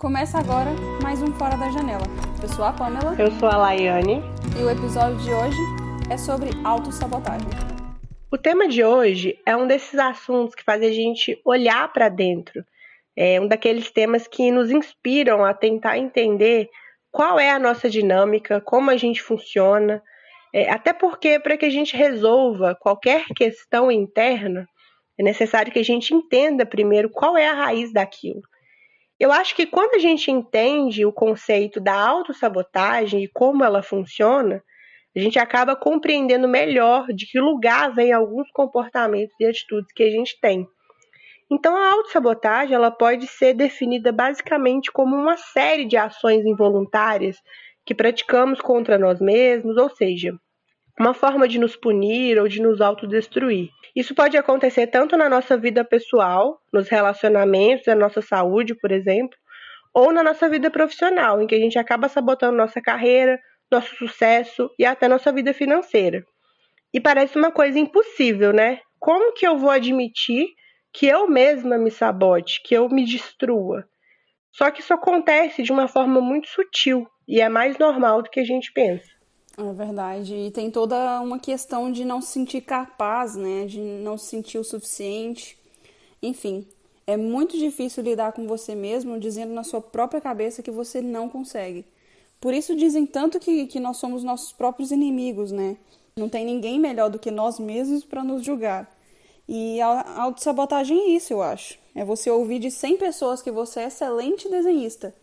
Começa agora mais um Fora da Janela. Eu sou a Pamela. Eu sou a Laiane. E o episódio de hoje é sobre autossabotagem. O tema de hoje é um desses assuntos que faz a gente olhar para dentro. É um daqueles temas que nos inspiram a tentar entender qual é a nossa dinâmica, como a gente funciona. Até porque, para que a gente resolva qualquer questão interna, é necessário que a gente entenda primeiro qual é a raiz daquilo. Eu acho que quando a gente entende o conceito da autossabotagem e como ela funciona, a gente acaba compreendendo melhor de que lugar vem alguns comportamentos e atitudes que a gente tem. Então, a autossabotagem ela pode ser definida basicamente como uma série de ações involuntárias que praticamos contra nós mesmos, ou seja, uma forma de nos punir ou de nos autodestruir. Isso pode acontecer tanto na nossa vida pessoal, nos relacionamentos, na nossa saúde, por exemplo, ou na nossa vida profissional, em que a gente acaba sabotando nossa carreira, nosso sucesso e até nossa vida financeira. E parece uma coisa impossível, né? Como que eu vou admitir que eu mesma me sabote, que eu me destrua? Só que isso acontece de uma forma muito sutil e é mais normal do que a gente pensa. É verdade. E tem toda uma questão de não se sentir capaz, né? De não se sentir o suficiente. Enfim, é muito difícil lidar com você mesmo dizendo na sua própria cabeça que você não consegue. Por isso dizem tanto que nós somos nossos próprios inimigos, né? Não tem ninguém melhor do que nós mesmos para nos julgar. E a autossabotagem é isso, eu acho. É você ouvir de 100 pessoas que você é excelente desenhista,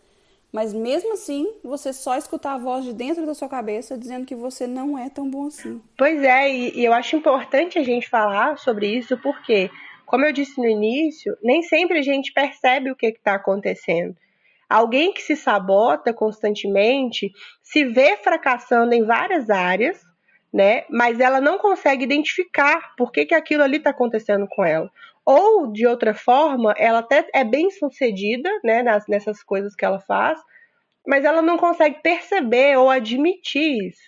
mas mesmo assim, você só escutar a voz de dentro da sua cabeça dizendo que você não é tão bom assim. Pois é, e eu acho importante a gente falar sobre isso porque, como eu disse no início, nem sempre a gente percebe o que está acontecendo. Alguém que se sabota constantemente se vê fracassando em várias áreas, né? Mas ela não consegue identificar por que aquilo ali está acontecendo com ela. Ou, de outra forma, ela até é bem sucedida, né, nessas coisas que ela faz, mas ela não consegue perceber ou admitir isso.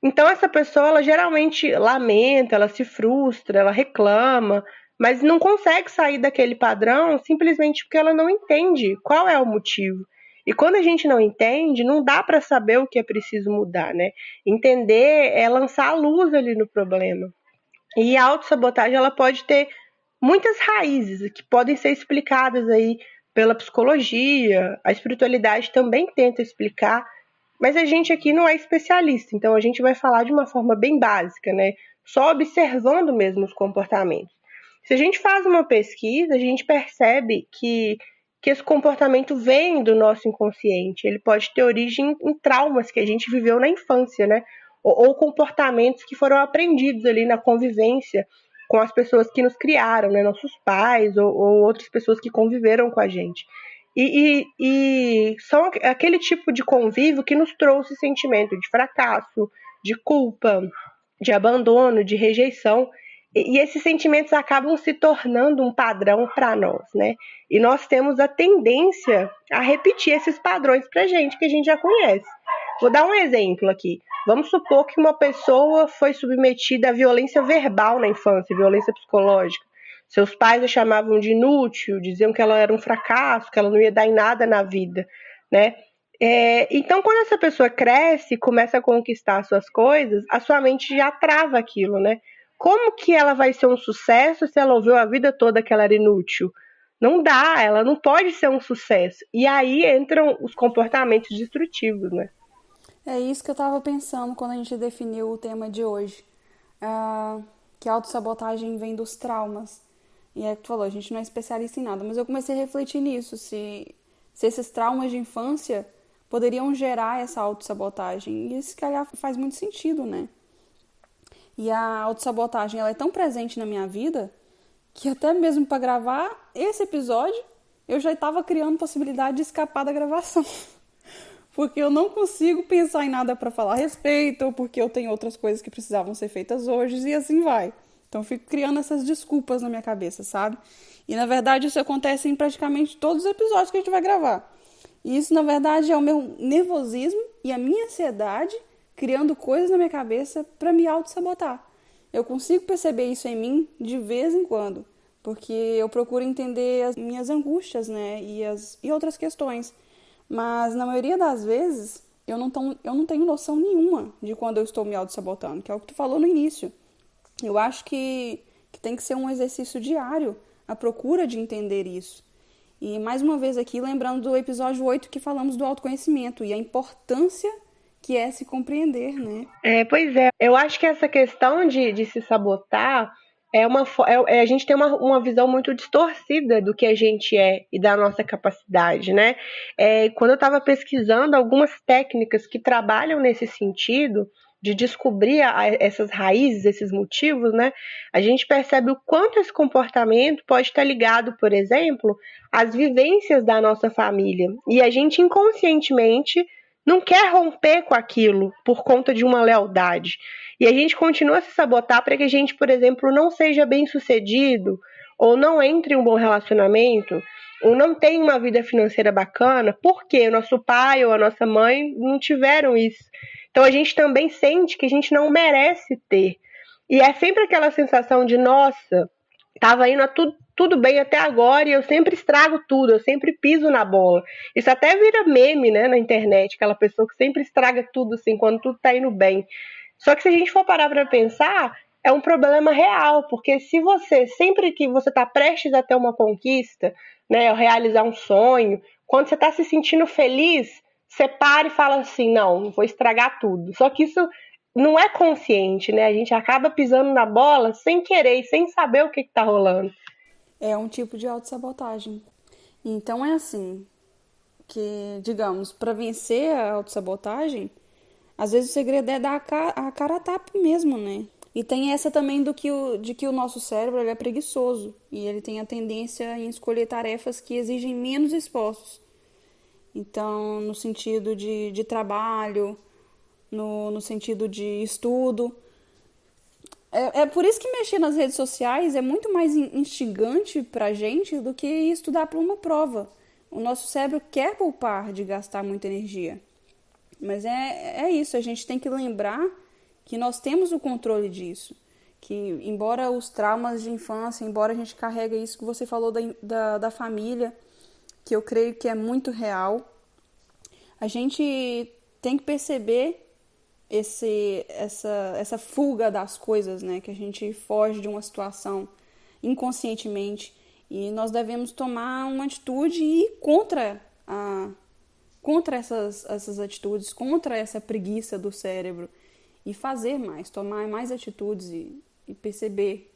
Então, essa pessoa, ela geralmente lamenta, ela se frustra, ela reclama, mas não consegue sair daquele padrão simplesmente porque ela não entende qual é o motivo. E quando a gente não entende, não dá para saber o que é preciso mudar, né? Entender é lançar a luz ali no problema. E a autossabotagem, ela pode ter muitas raízes que podem ser explicadas aí pela psicologia, a espiritualidade também tenta explicar, mas a gente aqui não é especialista, então a gente vai falar de uma forma bem básica, né? Só observando mesmo os comportamentos. Se a gente faz uma pesquisa, a gente percebe que esse comportamento vem do nosso inconsciente. Ele pode ter origem em traumas que a gente viveu na infância, né? Ou comportamentos que foram aprendidos ali na convivência com as pessoas que nos criaram, né? Nossos pais ou outras pessoas que conviveram com a gente. E são aquele tipo de convívio que nos trouxe sentimento de fracasso, de culpa, de abandono, de rejeição. E esses sentimentos acabam se tornando um padrão para nós, né? E nós temos a tendência a repetir esses padrões para gente, que a gente já conhece. Vou dar um exemplo aqui. Vamos supor que uma pessoa foi submetida à violência verbal na infância, violência psicológica. Seus pais a chamavam de inútil, diziam que ela era um fracasso, que ela não ia dar em nada na vida, né? Então, quando essa pessoa cresce, começa a conquistar suas coisas, a sua mente já trava aquilo, né? Como que ela vai ser um sucesso se ela ouviu a vida toda que ela era inútil? Não dá, ela não pode ser um sucesso. E aí entram os comportamentos destrutivos, né? É isso que eu estava pensando quando a gente definiu o tema de hoje. Que a autossabotagem vem dos traumas. E é que tu falou, a gente não é especialista em nada, mas eu comecei a refletir nisso, se esses traumas de infância poderiam gerar essa autossabotagem. E isso, calhar, faz muito sentido, né? E a autossabotagem, ela é tão presente na minha vida que até mesmo para gravar esse episódio, eu já estava criando possibilidade de escapar da gravação. Porque eu não consigo pensar em nada para falar a respeito, ou porque eu tenho outras coisas que precisavam ser feitas hoje, e assim vai. Então eu fico criando essas desculpas na minha cabeça, sabe? E na verdade isso acontece em praticamente todos os episódios que a gente vai gravar. E isso na verdade é o meu nervosismo e a minha ansiedade criando coisas na minha cabeça para me auto-sabotar. Eu consigo perceber isso em mim de vez em quando. porque eu procuro entender as minhas angústias, né, e outras questões. Mas na maioria das vezes eu não tenho noção nenhuma de quando eu estou me auto-sabotando, que é o que tu falou no início. Eu acho que tem que ser um exercício diário a procura de entender isso. E mais uma vez aqui, lembrando do episódio 8 que falamos do autoconhecimento e a importância que é se compreender, né? Pois é, eu acho que essa questão de se sabotar a gente tem uma visão muito distorcida do que a gente é e da nossa capacidade, né? Quando eu estava pesquisando algumas técnicas que trabalham nesse sentido, de descobrir essas raízes, esses motivos, né? A gente percebe o quanto esse comportamento pode estar ligado, por exemplo, às vivências da nossa família. E a gente inconscientemente não quer romper com aquilo por conta de uma lealdade. E a gente continua a se sabotar para que a gente, por exemplo, não seja bem sucedido, ou não entre em um bom relacionamento, ou não tenha uma vida financeira bacana, porque o nosso pai ou a nossa mãe não tiveram isso. Então a gente também sente que a gente não merece ter. E é sempre aquela sensação de, nossa, estava indo tudo bem até agora e eu sempre estrago tudo, eu sempre piso na bola. Isso até vira meme, né, na internet, aquela pessoa que sempre estraga tudo assim, quando tudo está indo bem. Só que se a gente for parar para pensar, é um problema real, porque se você, sempre que você está prestes a ter uma conquista, né, realizar um sonho, quando você está se sentindo feliz, você para e fala assim, não vou estragar tudo. Só que isso não é consciente, né? A gente acaba pisando na bola sem querer e sem saber o que está rolando. É um tipo de autossabotagem. Então é assim, que, digamos, para vencer a autossabotagem, às vezes o segredo é dar a cara a tapa mesmo, né? E tem essa também de que o nosso cérebro ele é preguiçoso e ele tem a tendência em escolher tarefas que exigem menos esforços. Então, no sentido de trabalho, no sentido de estudo. É por isso que mexer nas redes sociais é muito mais instigante pra gente do que estudar para uma prova. O nosso cérebro quer poupar de gastar muita energia. Mas é isso, a gente tem que lembrar que nós temos o controle disso. Que, embora os traumas de infância, embora a gente carregue isso que você falou da família, que eu creio que é muito real, a gente tem que perceber essa fuga das coisas, né? Que a gente foge de uma situação inconscientemente e nós devemos tomar uma atitude e ir contra essas atitudes, contra essa preguiça do cérebro e fazer mais, tomar mais atitudes e perceber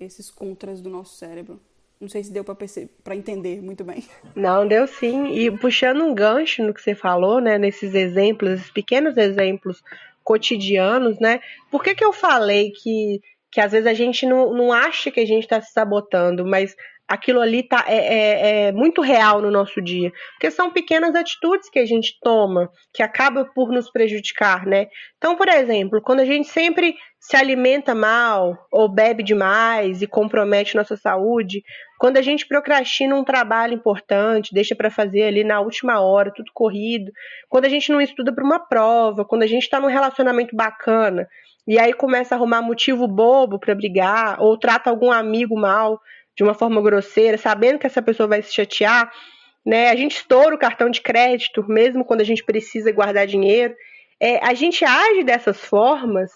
esses contras do nosso cérebro. Não sei se deu para entender muito bem. Não, deu sim. E puxando um gancho no que você falou, né, nesses exemplos, esses pequenos exemplos cotidianos, né? Por que eu falei que às vezes a gente não acha que a gente está se sabotando, mas aquilo ali é muito real no nosso dia? Porque são pequenas atitudes que a gente toma que acaba por nos prejudicar, né? Então, por exemplo, quando a gente sempre se alimenta mal ou bebe demais e compromete nossa saúde, quando a gente procrastina um trabalho importante, deixa para fazer ali na última hora, tudo corrido, quando a gente não estuda para uma prova, quando a gente está num relacionamento bacana e aí começa a arrumar motivo bobo para brigar ou trata algum amigo mal de uma forma grosseira, sabendo que essa pessoa vai se chatear, né? A gente estoura o cartão de crédito, mesmo quando a gente precisa guardar dinheiro. A gente age dessas formas,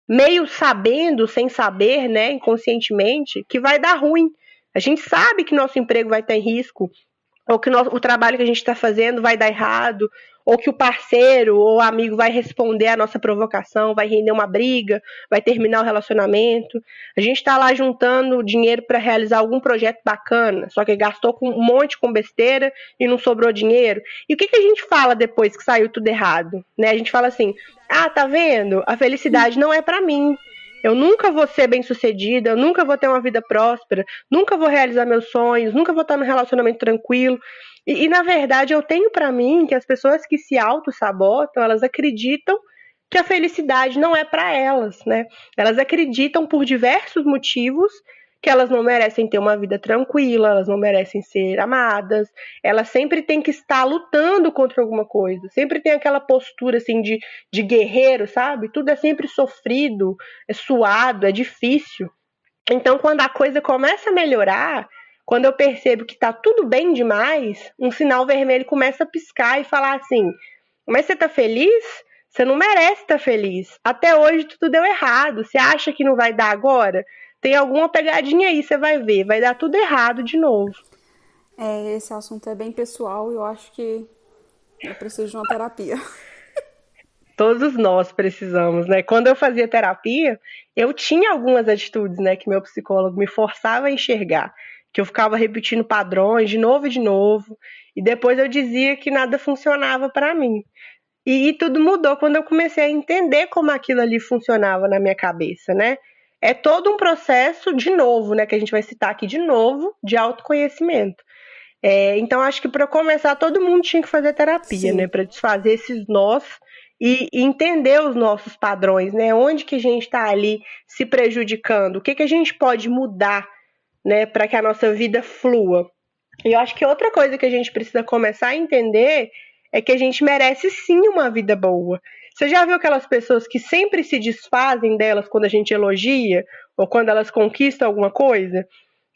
meio sabendo, sem saber, né, inconscientemente, que vai dar ruim. A gente sabe que nosso emprego vai estar em risco, ou que o trabalho que a gente está fazendo vai dar errado, ou que o parceiro ou o amigo vai responder à nossa provocação, vai render uma briga, vai terminar o relacionamento. A gente está lá juntando dinheiro para realizar algum projeto bacana, só que gastou com um monte com besteira e não sobrou dinheiro. E o que a gente fala depois que saiu tudo errado? Né? A gente fala assim, tá vendo? A felicidade não é para mim. Eu nunca vou ser bem-sucedida, eu nunca vou ter uma vida próspera, nunca vou realizar meus sonhos, nunca vou estar num relacionamento tranquilo. E na verdade, eu tenho para mim que as pessoas que se auto-sabotam, elas acreditam que a felicidade não é para elas, né? Elas acreditam por diversos motivos que elas não merecem ter uma vida tranquila, elas não merecem ser amadas, elas sempre têm que estar lutando contra alguma coisa, sempre tem aquela postura assim de guerreiro, sabe? Tudo é sempre sofrido, é suado, é difícil. Então, quando a coisa começa a melhorar, quando eu percebo que tá tudo bem demais, um sinal vermelho começa a piscar e falar assim: mas você tá feliz? Você não merece estar feliz. Até hoje tudo deu errado. Você acha que não vai dar agora? Tem alguma pegadinha aí, você vai ver. Vai dar tudo errado de novo. Esse assunto é bem pessoal e eu acho que eu preciso de uma terapia. Todos nós precisamos, né? Quando eu fazia terapia, eu tinha algumas atitudes, né, que meu psicólogo me forçava a enxergar, que eu ficava repetindo padrões de novo, e depois eu dizia que nada funcionava para mim. E tudo mudou quando eu comecei a entender como aquilo ali funcionava na minha cabeça, né? É todo um processo, de novo, né, que a gente vai citar aqui de novo, de autoconhecimento. Então, acho que para começar, todo mundo tinha que fazer terapia, né? Sim. Para desfazer esses nós e entender os nossos padrões, né? Onde que a gente está ali se prejudicando? O que que a gente pode mudar, né? Para que a nossa vida flua. E eu acho que outra coisa que a gente precisa começar a entender é que a gente merece sim uma vida boa. Você já viu aquelas pessoas que sempre se desfazem delas quando a gente elogia ou quando elas conquistam alguma coisa?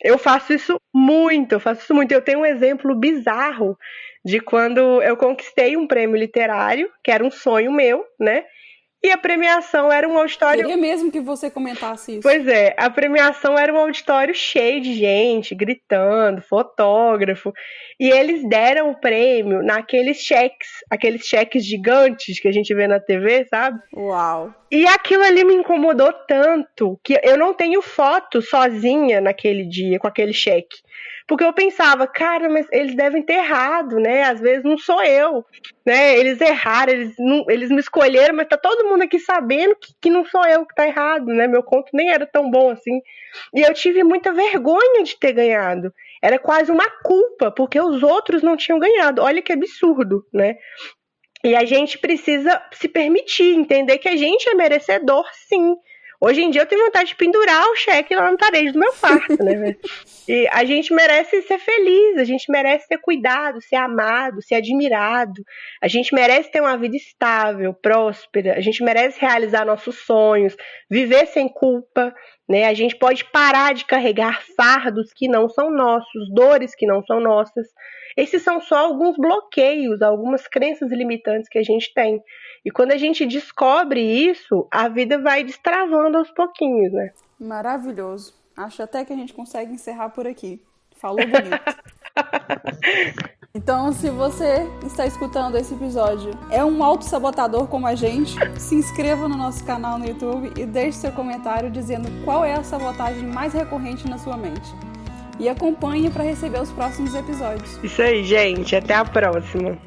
Eu faço isso muito, eu faço isso muito. Eu tenho um exemplo bizarro de quando eu conquistei um prêmio literário, que era um sonho meu, né? E a premiação era um auditório. Queria mesmo que você comentasse isso. Pois é, a premiação era um auditório cheio de gente, gritando, fotógrafo. E eles deram o prêmio naqueles cheques, aqueles cheques gigantes que a gente vê na TV, sabe? Uau! E aquilo ali me incomodou tanto que eu não tenho foto sozinha naquele dia com aquele cheque. Porque eu pensava, cara, mas eles devem ter errado, né? Às vezes não sou eu, né? Eles erraram, eles me escolheram, mas tá todo mundo aqui sabendo que não sou eu que tá errado, né? Meu conto nem era tão bom assim. E eu tive muita vergonha de ter ganhado. Era quase uma culpa, porque os outros não tinham ganhado. Olha que absurdo, né? E a gente precisa se permitir, entender que a gente é merecedor, sim. Hoje em dia eu tenho vontade de pendurar o cheque lá no parede do meu quarto, né? E a gente merece ser feliz, a gente merece ser cuidado, ser amado, ser admirado. A gente merece ter uma vida estável, próspera. A gente merece realizar nossos sonhos, viver sem culpa, né? A gente pode parar de carregar fardos que não são nossos, dores que não são nossas. Esses são só alguns bloqueios, algumas crenças limitantes que a gente tem. E quando a gente descobre isso, a vida vai destravando aos pouquinhos, né? Maravilhoso. Acho até que a gente consegue encerrar por aqui. Falou bonito. Então, se você está escutando esse episódio, é um autossabotador como a gente, se inscreva no nosso canal no YouTube e deixe seu comentário dizendo qual é a sabotagem mais recorrente na sua mente. E acompanhe para receber os próximos episódios. Isso aí, gente. Até a próxima.